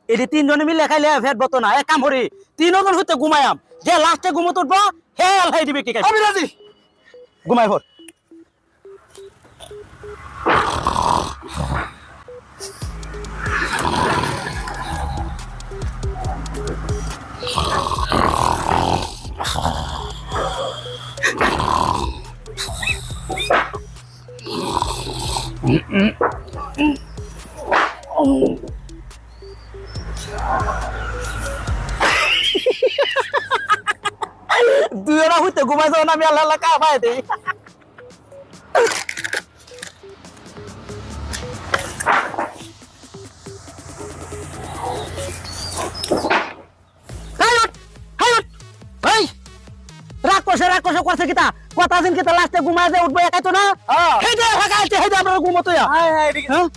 এটি তিনজনে মিলে খাইলে ফেট বতো না এক কাম করি তিনজন হইতে ঘুমায়াম যে লাস্টে ঘুমো তুলবো হে আল্লাহ দিবে কি আমি রাজি। ঘুমাই ভর দুজনা হইতে ঘুমাই যাও না আমি আল্লাহ আল্লাহ কা পাই দেই রাক্ষসে করছে কিতা কথা দিন কিতা লাস্টে ঘুমাই যায় উঠবে একাই তো না হ্যাঁ। হেদে ভাগাইতে হেদে আমরা ঘুমতো হাই হাই, এদিকে। হ্যাঁ